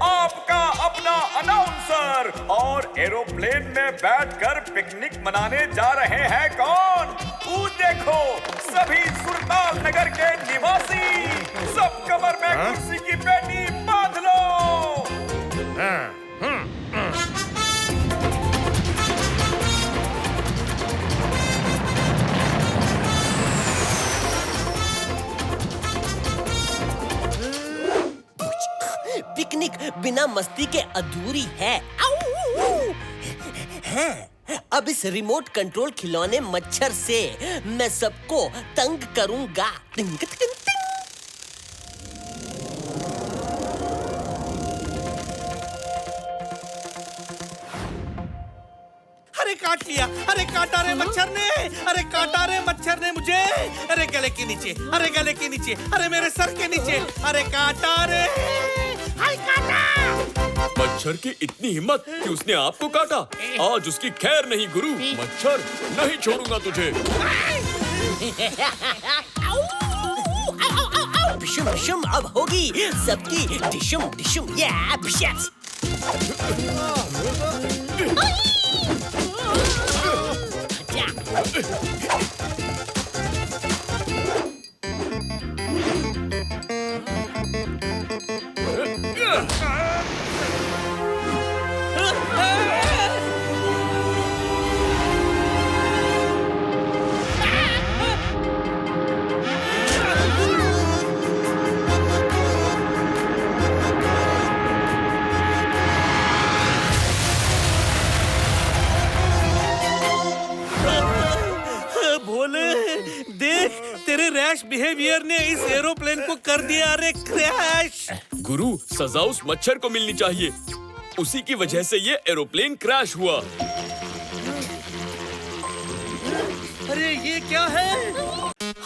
आपका अपना अनाउंसर। और एरोप्लेन में बैठकर पिकनिक मनाने जा रहे हैं कौन? वो देखो, सभी सुरताल नगर के निवासी। सब कमर में कुर्सी की पेटी बांध लो। पिकनिक बिना मस्ती के अधूरी है। हाँ, अब इस रिमोट कंट्रोल खिलौने मच्छर से मैं सबको तंग करूंगा। टिंग टिंग टिंग। अरे काट लिया, अरे काटा रे मच्छर ने, अरे काटा रे मच्छर ने मुझे। अरे गले के नीचे, अरे गले के नीचे, अरे मेरे सर के नीचे, अरे काटा रे, हाय काटा। मच्छर की इतनी हिम्मत कि उसने आपको काटा। आज उसकी खैर नहीं गुरु। मच्छर, नहीं छोड़ूंगा तुझे। डिशुम डिशुम अब होगी सबकी डिशुम डिशुम। या बिशेस। देख, तेरे रैश बिहेवियर ने इस एरोप्लेन को कर दिया रे क्रैश। गुरु, सजा उस मच्छर को मिलनी चाहिए। उसी की वजह से ये एरोप्लेन क्रैश हुआ। अरे ये क्या है?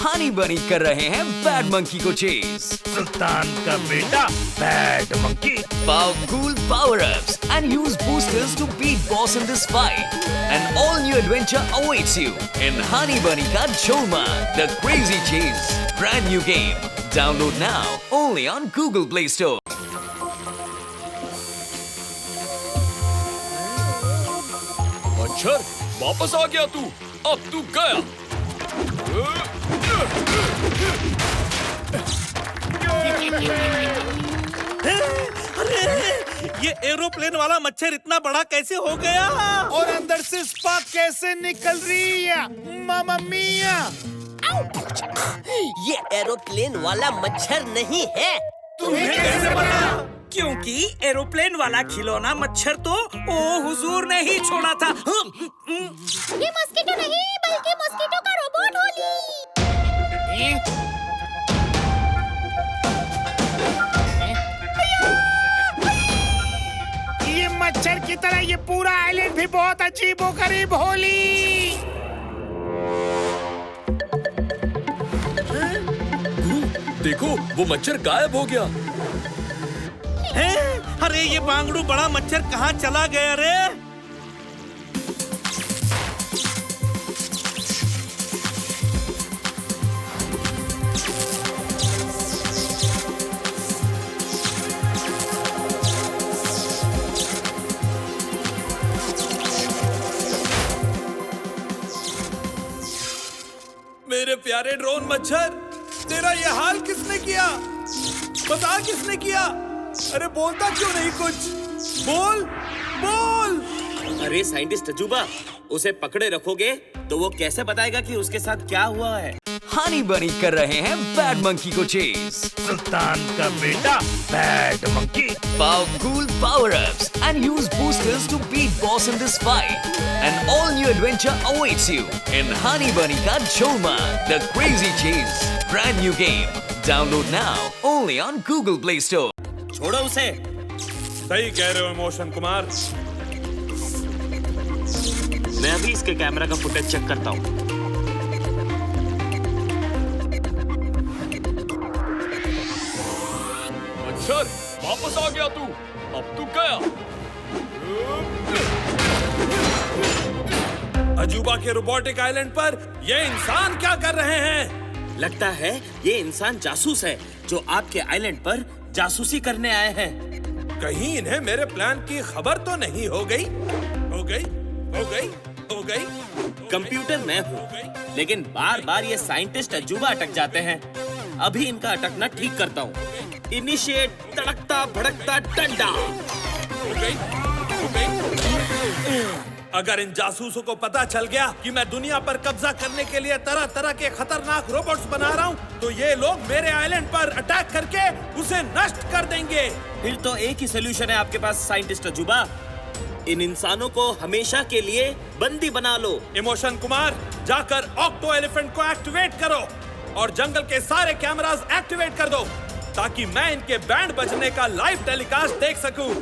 हनी बनी कर रहे हैं बैड मंकी को चेज। सुल्तान का बेटा bad monkey. Powerful power-ups and use boosters to beat boss in this fight. An all-new adventure awaits you in Honey Bunny Ka Jholma, The Crazy Chase. Brand new game. Download now only on Google Play Store. मच्छर, वापस आ गया तू। अब तू गया। अरे ये aeroplane वाला मच्छर इतना बड़ा कैसे हो गया? और अंदर से स्पार्क कैसे निकल रही है? मामा मिया! ये एरोप्लेन वाला मच्छर नहीं है। तुम्हें कैसे पता? क्योंकि एरोप्लेन वाला खिलौना मच्छर तो ओ हुजूर ने ही छोड़ा था। ये मस्कीटो नहीं बल्कि मस्कीटो का रोबोट होली। ये मच्छर की तरह ये पूरा आइलैंड भी बहुत अजीबोगरीब होली। देखो, वो मच्छर गायब हो गया। अरे ये बांगड़ू बड़ा मच्छर कहाँ चला गया रे? मेरे प्यारे ड्रोन मच्छर, तेरा ये हाल किसने किया? बता किसने किया? अरे बोलता क्यों नहीं कुछ? बोल, बोल! अरे साइंटिस्ट अजूबा, उसे पकड़े रखोगे तो वो कैसे बताएगा कि उसके साथ क्या हुआ है? हनी बनी कर रहे हैं बैड मंकी को चेज। सुल्तान का बेटा bad monkey. Powerful power-ups and use boosters to beat boss in this fight. An all-new adventure awaits you in Honey Bunny Ka Jholma, The Crazy Chase. Brand new game. Download now only on Google Play Store. छोड़ो उसे। सही कह रहे हो emotion Kumar. मैं अभी इसके camera का फुटेज चेक करता हूँ। मच्छर, वापस आ गया तू। अब तू गया। अजूबा के रोबोटिक आइलैंड पर ये इंसान क्या कर रहे हैं? लगता है ये इंसान जासूस है जो आपके आइलैंड पर जासूसी करने आए हैं। कहीं इन्हें मेरे प्लान की खबर तो नहीं हो गई? हो गई, हो गई, हो गई। कंप्यूटर मैं हूँ, लेकिन बार बार ये साइंटिस्ट अजूबा अटक जाते हैं। अभी इनका अटकना ठीक करता हूँ। इनिशिएट तड़कता भड़कता डंडा। हो गई, हो गई। अगर इन जासूसों को पता चल गया कि मैं दुनिया पर कब्जा करने के लिए तरह तरह के खतरनाक रोबोट्स बना रहा हूँ, तो ये लोग मेरे आइलैंड पर अटैक करके उसे नष्ट कर देंगे। फिर तो एक ही सोल्यूशन है आपके पास साइंटिस्ट अजूबा। इन इंसानों को हमेशा के लिए बंदी बना लो। इमोशन कुमार, जाकर ऑक्टो एलिफेंट को एक्टिवेट करो और जंगल के सारे कैमरास एक्टिवेट कर दो, ताकि मैं इनके बैंड बजने का लाइव टेलीकास्ट देख सकूं।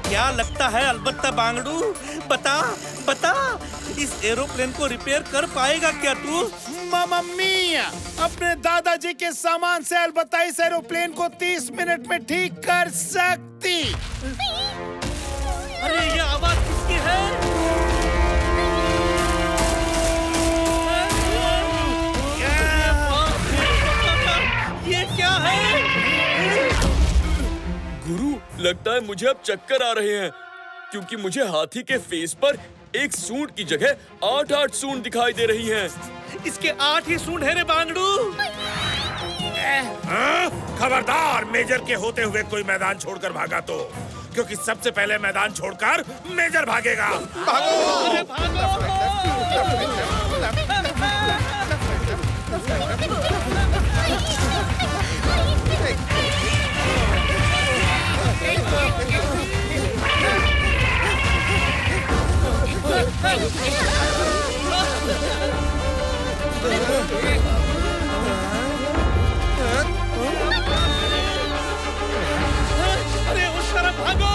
क्या लगता है अलबत्ता बांगड़ू? बता बता, इस एरोप्लेन को रिपेयर कर पाएगा क्या तू? मम्मी, अपने दादाजी के सामान से अलबत्ता इस एरोप्लेन को 30 मिनट में ठीक कर सकती। अरे ये आवाज किसकी है? ये क्या है? गुरु, लगता है मुझे अब चक्कर आ रहे हैं, क्योंकि मुझे हाथी के फेस पर एक सूंड की जगह 8 सूंड दिखाई दे रही हैं। इसके 8 ही सूंड है रे बांगड़ू। खबरदार, मेजर के होते हुए कोई मैदान छोड़कर भागा तो, क्योंकि सबसे पहले मैदान छोड़कर मेजर भागेगा। अरे भागो! अरे उस तरफ भागो!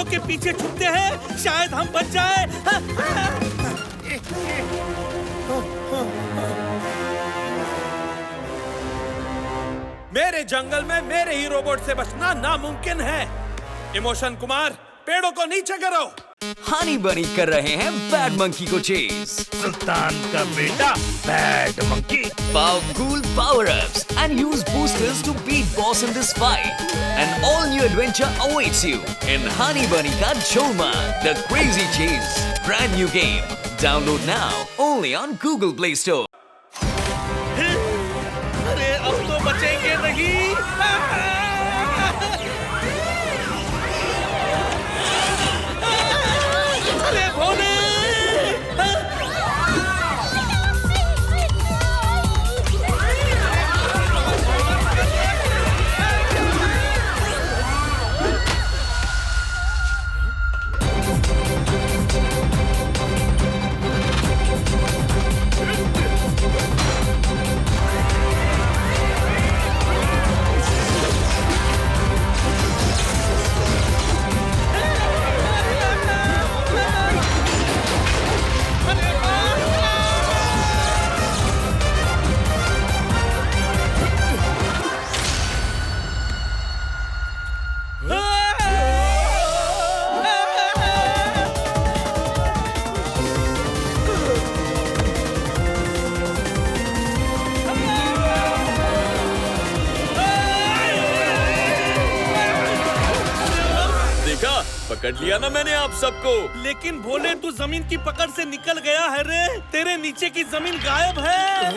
के पीछे छुपते हैं, शायद हम बच जाए। मेरे जंगल में मेरे ही रोबोट से बचना नामुमकिन है। इमोशन कुमार, पेड़ों को नीचे करो। हनी बनी कर रहे हैं बैड मंकी को चेज। सुल्तान का बेटा bad monkey. Cool power-ups and use boosters to beat boss in this fight. An all-new adventure awaits you in Honey Bunny Ka Cholma, The Crazy Chase. Brand new game. Download now only on Google Play Store. अरे अब तो बचेंगे नहीं। अरे भोले! पकड़ लिया ना मैंने आप सबको। लेकिन भोले, तू जमीन की पकड़ से निकल गया है रे। तेरे नीचे की जमीन गायब है।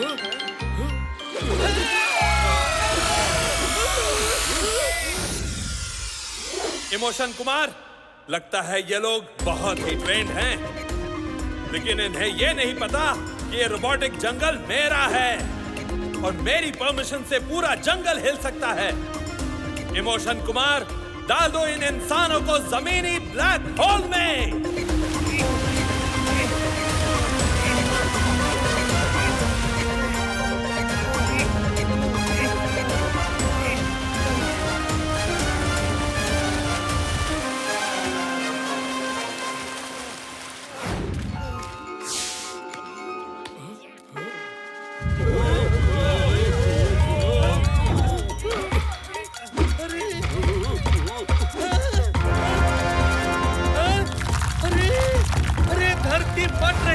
इमोशन कुमार, लगता है ये लोग बहुत ही ट्रेंड हैं, लेकिन इन्हें ये नहीं पता कि ये रोबोटिक जंगल मेरा है और मेरी परमिशन से पूरा जंगल हिल सकता है। इमोशन कुमार, डाल दो इन इंसानों को जमीनी ब्लैक होल में।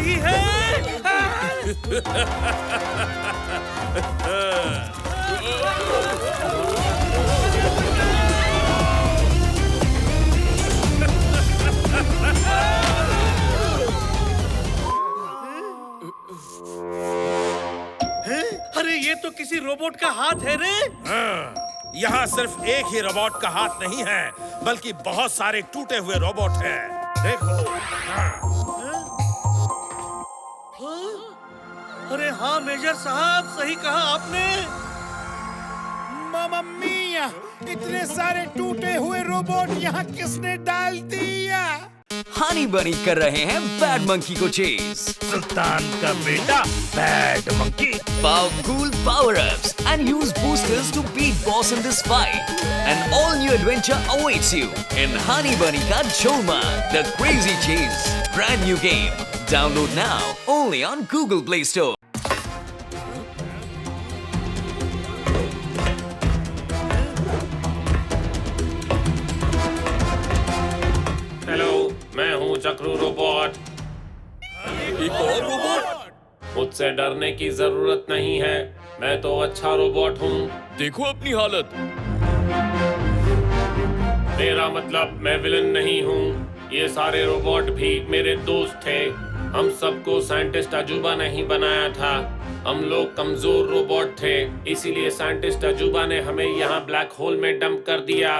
रही है। अरे ये तो किसी रोबोट का हाथ है रे। यहाँ सिर्फ एक ही रोबोट का हाथ नहीं है, बल्कि बहुत सारे टूटे हुए रोबोट हैं। देखो। अरे हाँ मेजर साहब, सही कहा आपने। मामा मिया, इतने सारे टूटे हुए रोबोट यहाँ किसने डाल दिया? हनी बनी कर रहे हैं बैड मंकी को चेज। सुल्तान का बेटा bad monkey. Cool power-ups and use boosters to beat boss in this fight. An all-new adventure awaits you in Honey Bunny Ka Cholma, The Crazy Chase. Brand new game. Download now only on Google Play Store. Hello, मैं हूँ चक्रू robot. एक और robot? मुझसे डरने की जरूरत नहीं है, मैं तो अच्छा रोबोट हूँ। देखो अपनी हालत। मेरा मतलब मैं विलन नहीं हूँ। ये सारे रोबोट भी मेरे दोस्त थे। हम सबको साइंटिस्ट अजूबा नहीं बनाया था। हम लोग कमजोर रोबोट थे, इसीलिए साइंटिस्ट अजूबा ने हमें यहाँ ब्लैक होल में डंप कर दिया।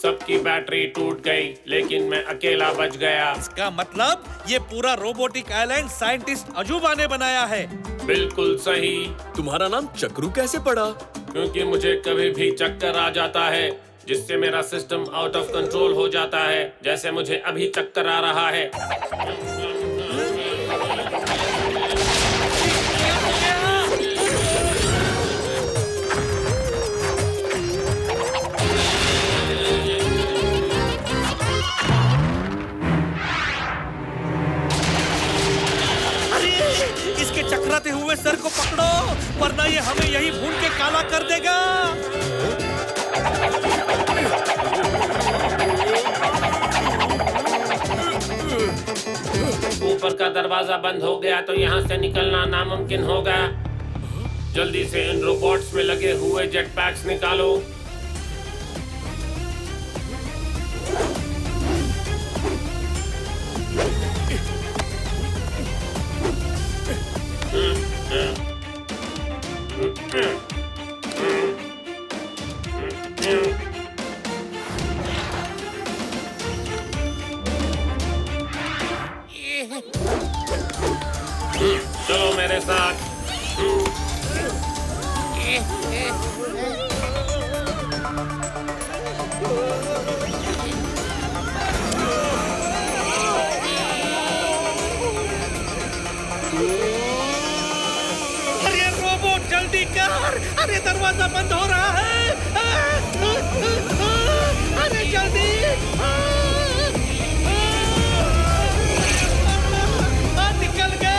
सबकी बैटरी टूट गई, लेकिन मैं अकेला बच गया। इसका मतलब ये पूरा रोबोटिक आइलैंड साइंटिस्ट अजूबा ने बनाया है। बिल्कुल सही। तुम्हारा नाम चक्रू कैसे पड़ा? क्योंकि मुझे कभी भी चक्कर आ जाता है, जिससे मेरा सिस्टम आउट ऑफ कंट्रोल हो जाता है, जैसे मुझे अभी चक्कर आ रहा है। चकराते हुए सर को पकड़ो, वरना ये हमें यही भून के काला कर देगा। ऊपर का दरवाजा बंद हो गया तो यहाँ से निकलना नामुमकिन होगा। जल्दी से इन रोबोट्स में लगे हुए जेट पैक्स निकालो। चलो मेरे साथ। अरे रोबोट जल्दी कर, अरे दरवाजा बंद हो रहा है। अरे जल्दी। निकल गए।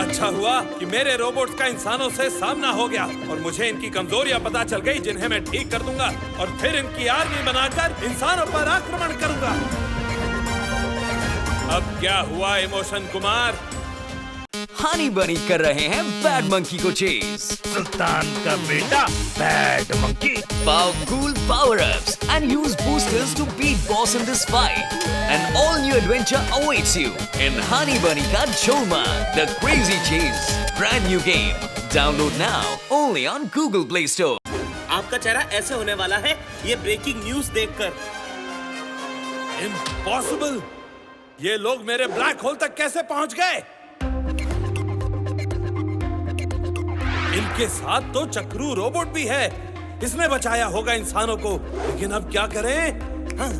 अच्छा हुआ कि मेरे रोबोट्स का इंसानों से सामना हो गया और मुझे इनकी कमजोरियां पता चल गई, जिन्हें मैं ठीक कर दूंगा और फिर इनकी आर्मी बनाकर इंसानों पर आक्रमण करूंगा। अब क्या हुआ इमोशन कुमार? हनी बनी कर रहे हैं बैड मंकी को चेज। सुल्तान का बेटा bad monkey. Cool power-ups and use boosters to beat boss in this fight. An all-new adventure awaits you in Honey Bunny Ka Cholma, The Crazy Chase. Brand new game. Download now only on Google Play Store. आपका चेहरा ऐसे होने वाला है ये breaking news देखकर। Impossible! ये लोग मेरे ब्लैक होल तक कैसे पहुंच गए? इनके साथ तो चक्रू रोबोट भी है। इसने बचाया होगा इंसानों को, लेकिन अब क्या करें? हाँ।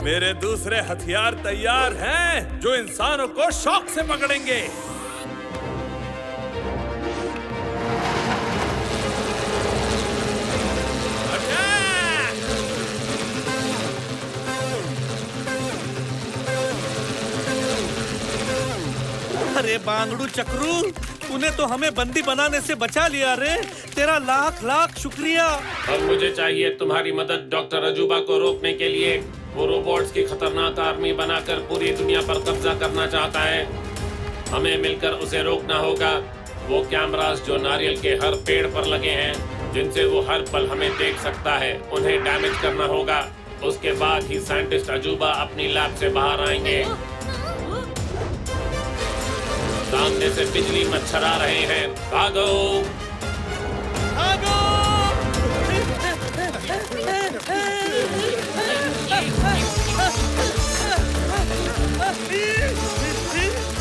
मेरे दूसरे हथियार तैयार हैं, जो इंसानों को शौक से पकड़ेंगे। बांगड़ू चक्रू, तूने तो हमें बंदी बनाने से बचा लिया रे। तेरा लाख लाख शुक्रिया। अब मुझे चाहिए तुम्हारी मदद डॉक्टर अजूबा को रोकने के लिए। वो रोबोट्स की खतरनाक आर्मी बनाकर पूरी दुनिया पर कब्जा करना चाहता है। हमें मिलकर उसे रोकना होगा। वो कैमरास जो नारियल के हर पेड़ पर लगे हैं, जिनसे वो हर पल हमें देख सकता है, उन्हें डैमेज करना होगा। उसके बाद ही साइंटिस्ट अजूबा अपनी लैब से बाहर आएंगे। सामने से बिजली मच्छर आ रहे हैं, भागो भागो!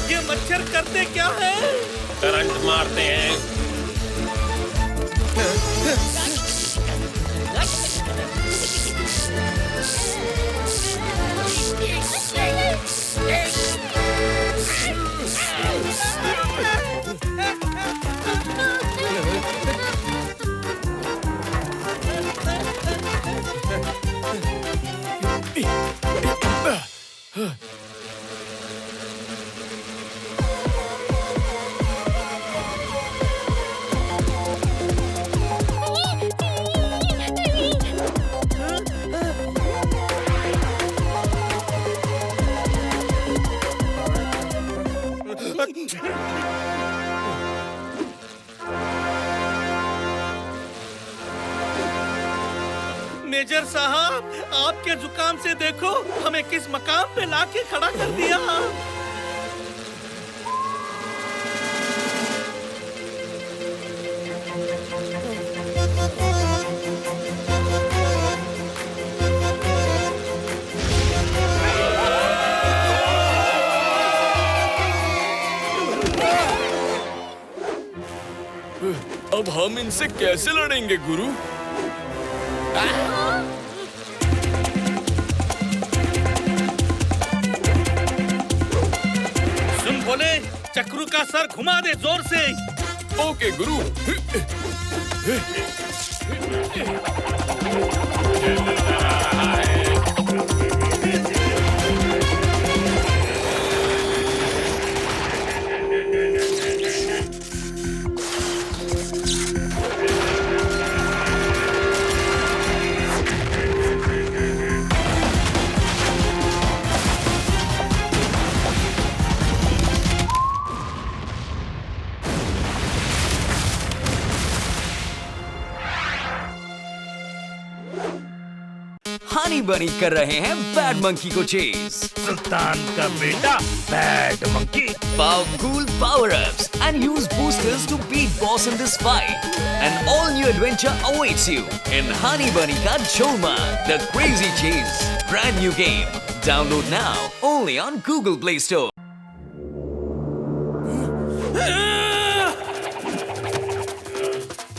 ये मच्छर करते क्या है? करंट मारते हैं। मेजर साहब, आपके जुकाम से देखो हमें किस मकाम पे लाके खड़ा कर दिया। अब हम इनसे कैसे लड़ेंगे गुरु? सुन बोले, चक्रू का सर घुमा दे जोर से। ओके गुरु। हनी बनी कर रहे हैं बैड मंकी को चेज। सुल्तान का बेटा bad monkey. Powerful power-ups and use boosters to beat boss in this fight. An all-new adventure awaits you in Honey Bunny Ka Cholma, The Crazy Chase. Brand new game. Download now only on Google Play Store.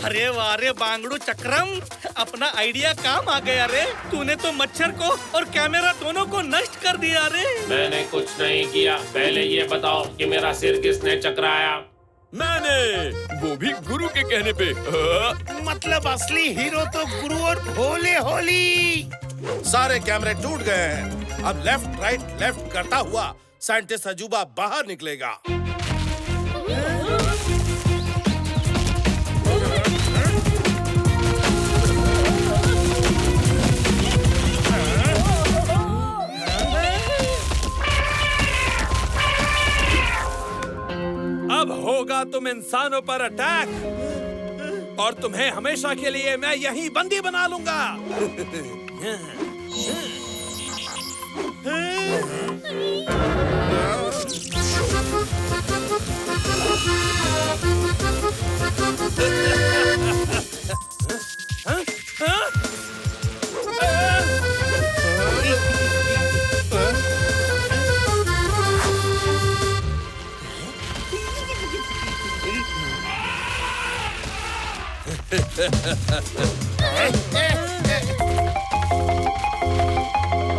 अरे वाह रे बांगड़ू चक्रम, अपना idea काम आ गया रे। तूने तो मच्छर को और कैमरा दोनों को नष्ट कर दिया रे। मैंने कुछ नहीं किया। पहले ये बताओ कि मेरा सिर किसने चकराया? मैंने, वो भी गुरु के कहने पे। मतलब असली हीरो तो गुरु और भोले होली। सारे कैमरे टूट गए हैं। अब लेफ्ट राइट लेफ्ट करता हुआ साइंटिस्ट अजूबा बाहर निकलेगा। अब होगा तुम इंसानों पर अटैक और तुम्हें हमेशा के लिए मैं यहीं बंदी बना लूंगा।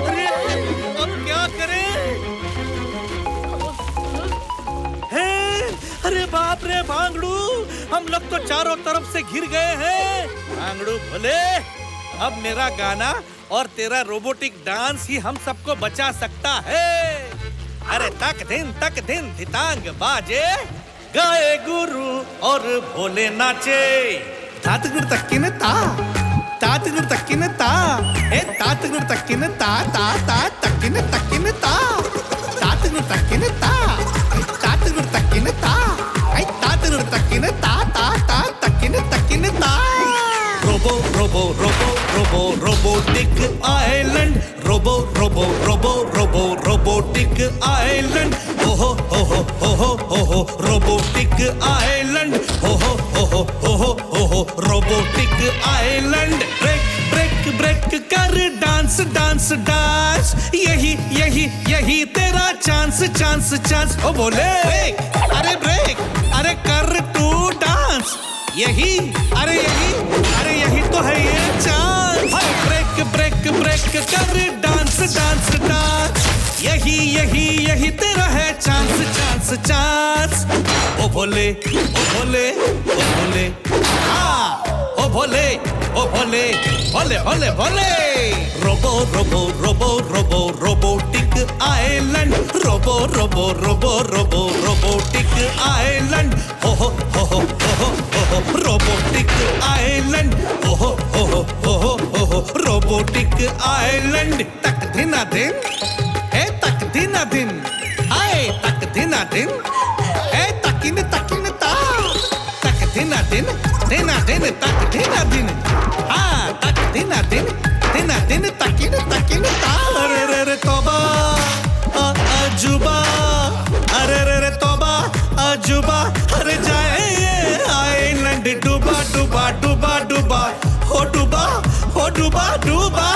अरे अब क्या करें? अरे बाप रे भांगड़ू, हम लोग तो चारों तरफ से घिर गए हैं। भांगड़ू बोले, अब मेरा गाना और तेरा रोबोटिक डांस ही हम सबको बचा सकता है। अरे तक दिन धितांग बाजे, गाए गुरु और भोले नाचे। तातगुर तक्किन ता, तातगुर तक्किन ता, ए तातगुर तक्किन ता ता ता तक्किन तक्किन ता, तातगुर तक्किन ता, तातगुर तक्किन ता, ए तातगुर तक्किन ता ता ता तक्किन तक्किन ता। Robo robo robo robo robotic island, robo robo robo robo robotic island, ओहो ओहो ओहो ओहो रोबोटिक आइलैंड, ओहो ओहो ओहो ओहो robotic island. Break break break कर डांस डांस डांस, यही यही यही तेरा चांस चांस चांस। ओ बोले ब्रेक, अरे ब्रेक, अरे कर तू डांस, यही अरे यही तो है ये चांस। ब्रेक ब्रेक ब्रेक कर डांस डांस डांस, यही यही यही तेरा है चांस चांस चांस। ओ भोले ओ भोले ओ भोले, हाँ ओ भोले ओ Bhole, Bhole Bhole Bhole. Robo robo robo robo robotic island, robo robo robo robo robotic island, ओहो ओहो ओहो ओहो रोबोटिक आइलैंड, ओहो ओहो ओहो ओहो रोबोटिक आइलैंड। तक दिना दिन, ए तक दिना दिन, आए तक दिना दिन, ए तकिन तकिन ता, तक दिना दिन तक दिना दिन, हाँ तक दिना दिन तकिन तकिन ता। अरे रे रे तौबा अजूबा, अरे रे रे तौबा अजूबा, अरे जाए ये आइलैंड डूबा डूबा डूबा डूबा, हो डूबा हो डूबा डूबा।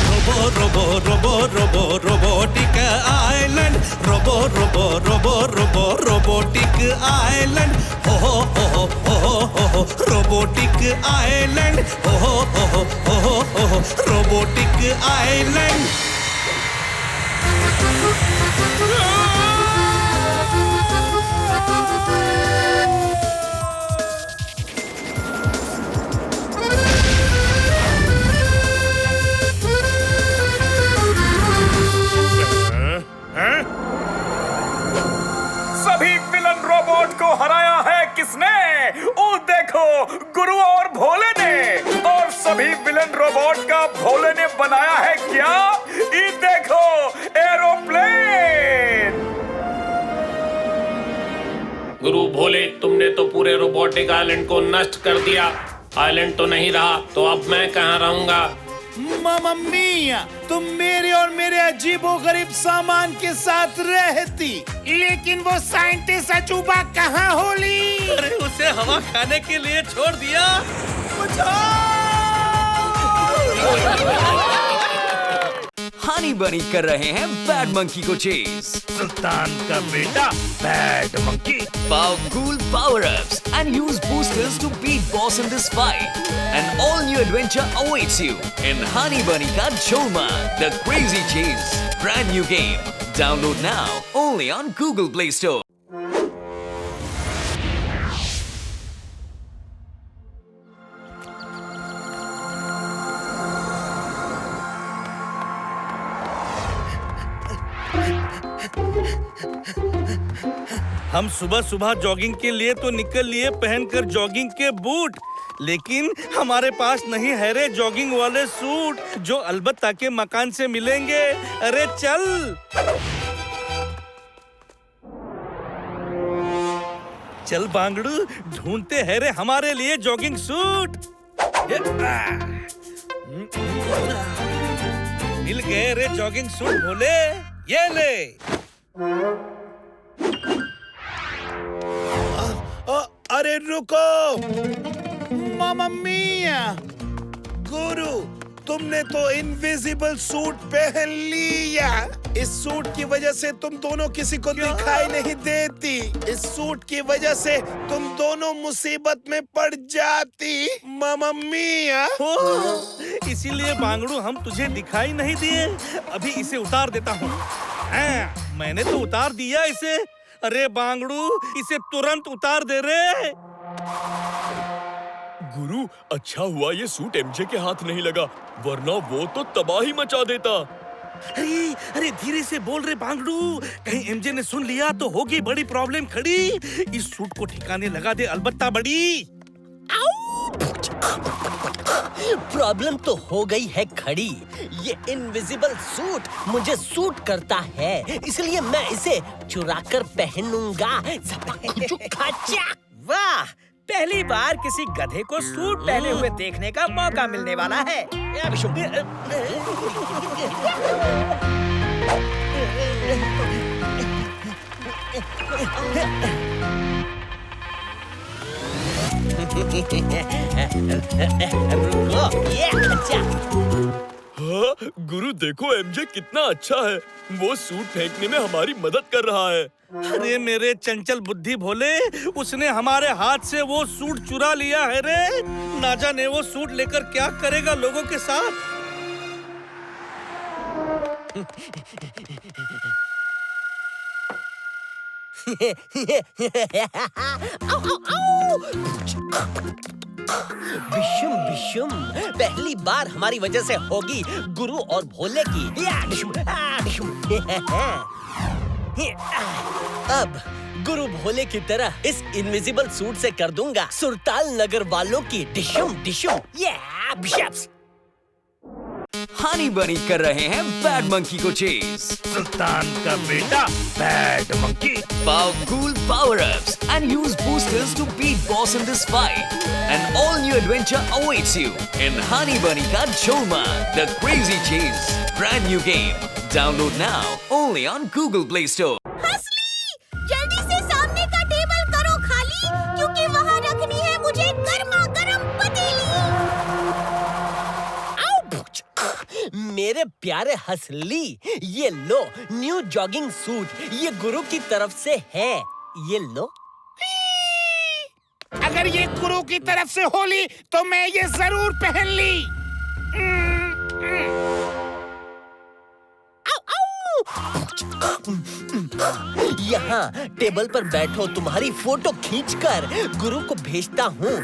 Robo robo robo robo robotic island, robo robo robo robo robotic island, ओहो ओहो ओहो ओहो रोबोटिक आइलैंड, ओहो ओहो ओहो ओहो रोबोटिक आइलैंड। सभी विलन रोबोट को हराया है किसने? ओ देखो, गुरु और भोले ने। और सभी विलन रोबोट का भोले ने बनाया है क्या? ये देखो, एरोप्लेन। गुरु भोले, तुमने तो पूरे रोबोटिक आइलैंड को नष्ट कर दिया। आइलैंड तो नहीं रहा, तो अब मैं कहाँ रहूंगा? मामा मिया, तुम मेरे और मेरे अजीबोगरीब सामान के साथ रहती, लेकिन वो साइंटिस्ट अजूबा कहाँ होली? अरे उसे हवा खाने के लिए छोड़ दिया। हनी बनी कर रहे हैं बैड मंकी को चेज। सुल्तान का बेटा bad monkey. Powerful power-ups and use boosters to beat boss in this fight. An all-new adventure awaits you in Honey Bunny Ka Cholma, The Crazy Chase. Brand new game. Download now only on Google Play Store. हम सुबह सुबह jogging के लिए तो निकल लिए पहनकर jogging के बूट, लेकिन हमारे पास नहीं है रे जॉगिंग वाले सूट जो अलबत्ता के मकान से मिलेंगे। अरे चल चल बांगड़ू, ढूंढते हैं रे हमारे लिए जॉगिंग सूट। मिल गए रे जॉगिंग सूट भोले, ये ले। अरे रुको मामा मिया, गुरु तुमने तो इनविजिबल सूट पहन लिया। इस सूट की वजह से तुम दोनों किसी को दिखाई नहीं देती। इस सूट की वजह से तुम दोनों मुसीबत में पड़ जाती मामा मिया। इसीलिए बांगड़ू हम तुझे दिखाई नहीं दिए। अभी इसे उतार देता हूँ। मैंने तो उतार दिया इसे। अरे बांगड़ू, इसे तुरंत उतार दे रे। गुरु, अच्छा हुआ ये सूट एमजे के हाथ नहीं लगा, वरना वो तो तबाही मचा देता। अरे अरे धीरे से बोल रे बांगड़ू, कहीं एमजे ने सुन लिया तो होगी बड़ी प्रॉब्लम खड़ी। इस सूट को ठिकाने लगा दे अलबत्ता बड़ी। प्रॉब्लम तो हो गई है खड़ी। ये इनविजिबल सूट मुझे सूट करता है, इसलिए मैं इसे चुराकर पहनूंगा। वाह, पहली बार किसी गधे को सूट पहने हुए देखने का मौका मिलने वाला है। रुको, ये अच्छा। हाँ, गुरु देखो एमजे कितना अच्छा है। वो सूट फेंकने में हमारी मदद कर रहा है। अरे मेरे चंचल बुद्धि भोले, उसने हमारे हाथ से वो सूट चुरा लिया है रे। ना जाने वो सूट लेकर क्या करेगा लोगों के साथ। बिशुम बिशुम, पहली बार हमारी वजह से होगी गुरु और भोले की। अब गुरु भोले की तरह इस इनविजिबल सूट से कर दूंगा सुरताल नगर वालों की डिशुम डिशुम। हनी बनी कर रहे हैं बैड मंकी को चेज। सुल्तान का बेटा bad monkey. Power cool power-ups and use boosters to beat boss in this fight. An all-new adventure awaits you in Honey Bunny Ka Cholma, The Crazy Chase. Brand new game. Download now only on Google Play Store. Hansli, जल्दी से सामने का table करो खाली, क्योंकि वहाँ रखनी है मुझे गर्मा गर्म पतीली। मेरे प्यारे हंसली, ये लो न्यू जॉगिंग सूट, ये गुरु की तरफ से है। ये लो। अगर ये गुरु की तरफ से होली तो मैं ये जरूर पहन ली। यहाँ टेबल पर बैठो, तुम्हारी फोटो खींचकर गुरु को भेजता हूँ।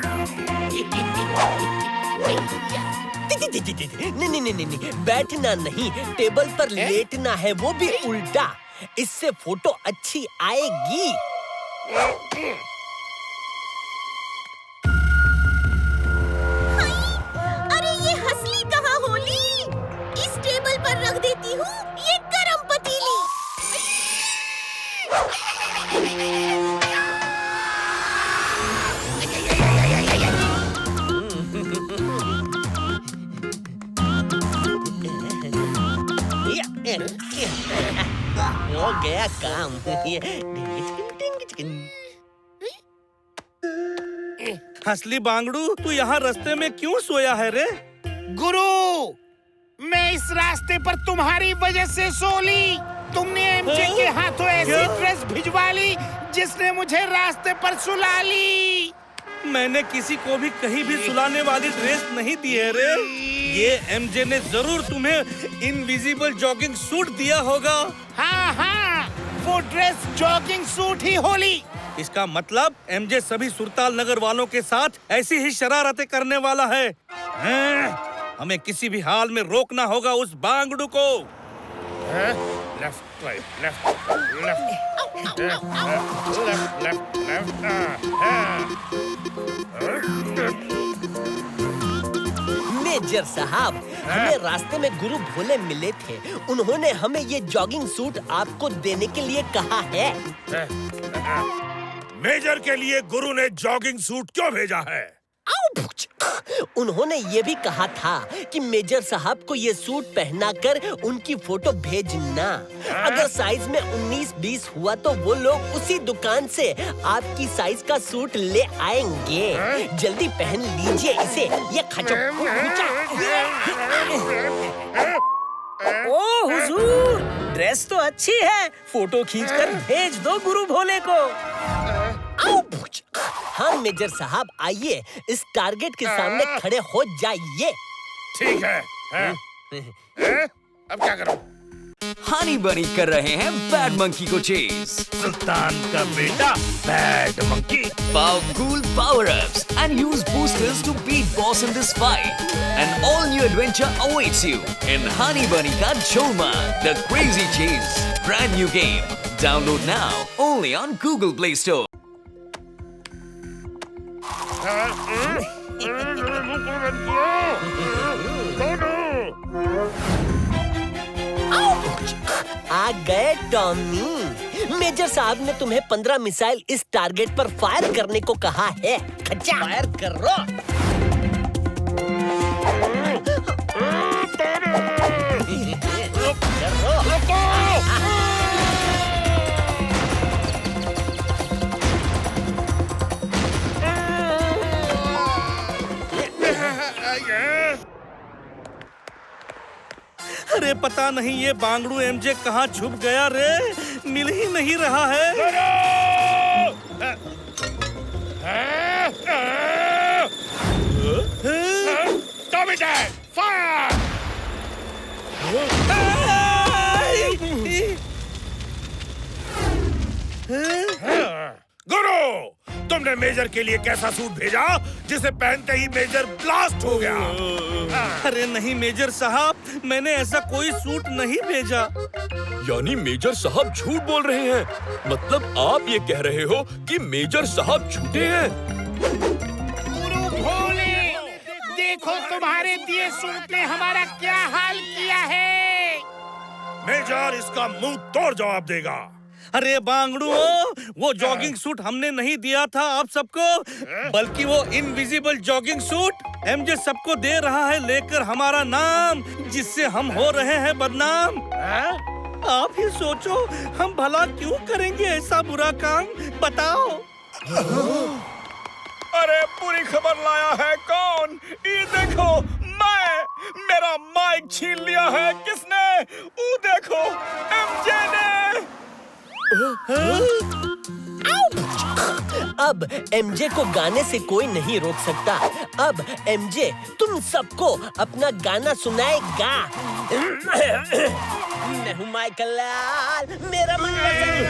नहीं, बैठना नहीं, टेबल पर लेटना है, वो भी उल्टा। इससे फोटो अच्छी आएगी। अरे ये हंसली कहाँ होली? इस टेबल पर रख देती हूँ ये गरम पतीली। हो गया काम। हंसली बांगड़ू, तू यहाँ रास्ते में क्यों सोया है रे? गुरु, मैं इस रास्ते पर तुम्हारी वजह से सो ली। तुमने एमजे के हाथों ऐसी ड्रेस भिजवा ली जिसने मुझे रास्ते पर सुला ली। मैंने किसी को भी कहीं भी सुलाने वाली ड्रेस नहीं दी है रे। ये एमजे ने जरूर तुम्हें इनविजिबल जॉगिंग सूट दिया होगा। हाँ, वो ड्रेस जॉगिंग सूट ही होली। इसका मतलब एमजे सभी सुरताल नगर वालों के साथ ऐसी ही शरारतें करने वाला है। हमें किसी भी हाल में रोकना होगा उस बांगड़ू को। लेफ्ट राइट लेफ्ट मेजर साहब, हमें रास्ते में गुरु भोले मिले थे। उन्होंने हमें ये जॉगिंग सूट आपको देने के लिए कहा है। मेजर के लिए गुरु ने जॉगिंग सूट क्यों भेजा है? उन्होंने ये भी कहा था कि मेजर साहब को ये सूट पहनाकर उनकी फोटो भेजना। अगर साइज में 19-20 हुआ तो वो लोग उसी दुकान से आपकी साइज का सूट ले आएंगे। जल्दी पहन लीजिए इसे। ये खचो। ओ हुजूर, ड्रेस तो अच्छी है, फोटो खींचकर भेज दो गुरु भोले को। हाँ मेजर साहब, आइए इस टारगेट के सामने खड़े हो जाइए। ठीक है। अब क्या करूं? हनी बनी कर रहे हैं बैड मंकी को चेज। सुल्तान का बेटा bad monkey. Powerful power-ups and use boosters to beat boss in this fight. An all-new adventure awaits you in Honey Bunny Ka Cholma, The Crazy Chase. Brand new game. Download now only on Google Play Store. आ गए Tommy. Major साहब ने तुम्हें 15 missile इस target पर fire करने को कहा है। खच्चा फायर करो। अरे पता नहीं ये बांगड़ू एमजे कहाँ छुप गया रे, मिल ही नहीं रहा है। गुरु, तुमने मेजर के लिए कैसा सूट भेजा जिसे पहनते ही मेजर ब्लास्ट हो गया? अरे नहीं मेजर साहब, मैंने ऐसा कोई सूट नहीं भेजा। यानी मेजर साहब झूठ बोल रहे हैं? मतलब आप ये कह रहे हो कि मेजर साहब झूठे हैं? गुरु भोले, देखो तुम्हारे दिए सूट ने हमारा क्या हाल किया है। मेजर इसका मुंह तोड़ जवाब देगा। अरे बांगड़ू, वो जॉगिंग सूट हमने नहीं दिया था आप सबको, बल्कि वो इनविजिबल जॉगिंग सूट एमजे सबको दे रहा है, लेकर हमारा नाम, जिससे हम हो रहे हैं बदनाम। आप ही सोचो, हम भला क्यों करेंगे ऐसा बुरा काम, बताओ। अरे पूरी खबर लाया है कौन? ये देखो, मेरा माइक छीन लिया है किसने? वो देखो, एमजे ने। अब एमजे को गाने से कोई नहीं रोक सकता। अब एमजे तुम सबको अपना गाना सुनाएगा। मैं हूँ माइकल लाल, मेरा मनपसंद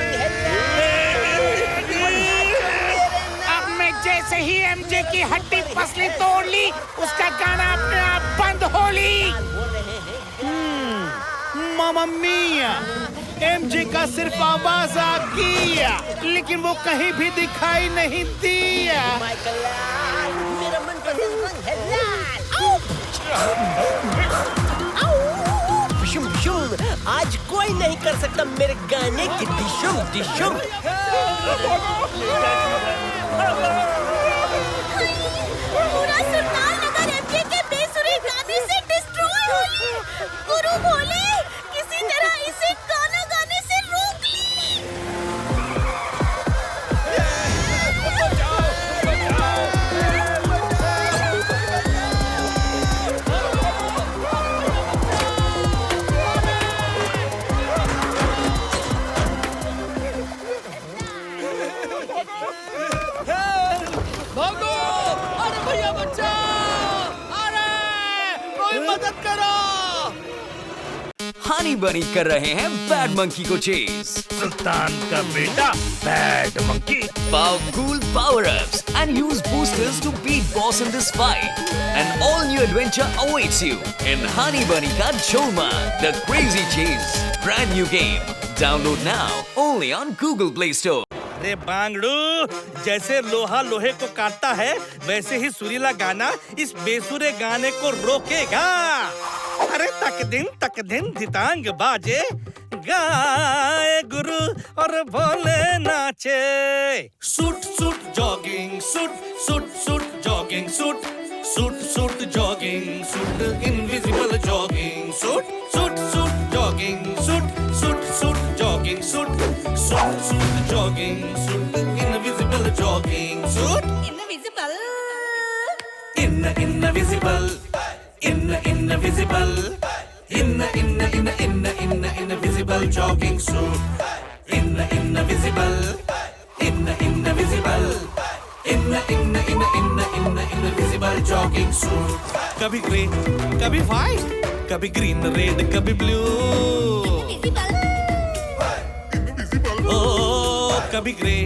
अब मैं जैसे ही एमजे की हड्डी पसली तोड़ ली, उसका गाना अपने आप बंद हो ली। मामा मिया, एमजे का सिर्फ आवाज आ गया, लेकिन वो कहीं भी दिखाई नहीं दिया। माइकल लाल, मेरा मनपसंद रंग है लाल। शुम शुम, आज कोई नहीं कर सकता मेरे गाने की दिशुम दिशुम। पूरा सुल्तान नगर एमजे के बेसुरे गाने से डिस्ट्रॉय हो गया। गुरु भोले, किसी तरह इसे गाना गाने से रोक ली। भागो! अरे भैया बच्चा! अरे कोई मदद करो! हनी बनी कर रहे हैं बैड मंकी को चेज। सुल्तान का बेटा bad monkey. Powerful power-ups and use boosters to beat boss in this fight. An all-new adventure awaits you in Honey Bunny Ka Cholma, The Crazy Chase. Brand new game. Download now only on Google Play Store. अरे बांगड़ू, जैसे लोहा लोहे को काटता है, वैसे ही सुरीला गाना इस बेसुरे गाने को रोकेगा। अरे तक दिन धितांग बाजे, गाए गुरु और भोले नाचे। Suit suit jogging suit, suit suit jogging suit, suit suit jogging suit, invisible jogging suit, suit suit jogging suit, suit suit jogging suit, suit suit jogging suit, invisible jogging suit, invisible, invisible, invisible, invisible jogging suit, invisible, invisible, invisible jogging suit. कभी grey, कभी white, कभी green red, कभी blue. ओ कभी grey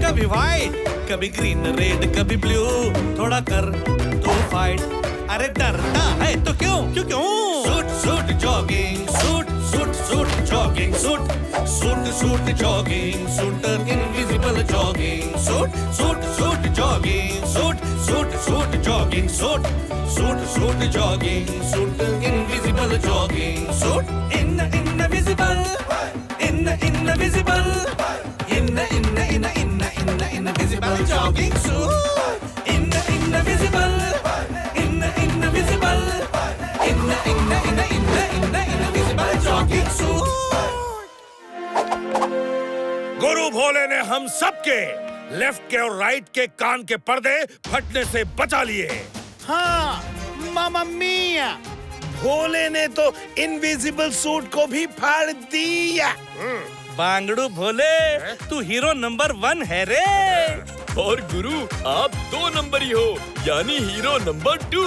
कभी white कभी green red कभी blue थोड़ा कर तो फाइट अरे डरता है तो क्यों क्यों क्यों suit suit jogging suit suit suit jogging suit suit suit jogging suit invisible jogging suit suit suit jogging suit suit suit jogging suit suit suit jogging suit invisible jogging suit invisible invisible invisible jogging suit invisible invisible invisible jogging suit गुरु भोले ने हम सबके left के और right के कान के पर्दे फटने से बचा लिए। हाँ मामा मिया, भोले ने तो इनविजिबल सूट को भी फाड़ दिया। बांगड़ू भोले तू हीरो नंबर 1 है रे। और गुरु आप 2 नंबर ही हो, यानी हीरो नंबर 2।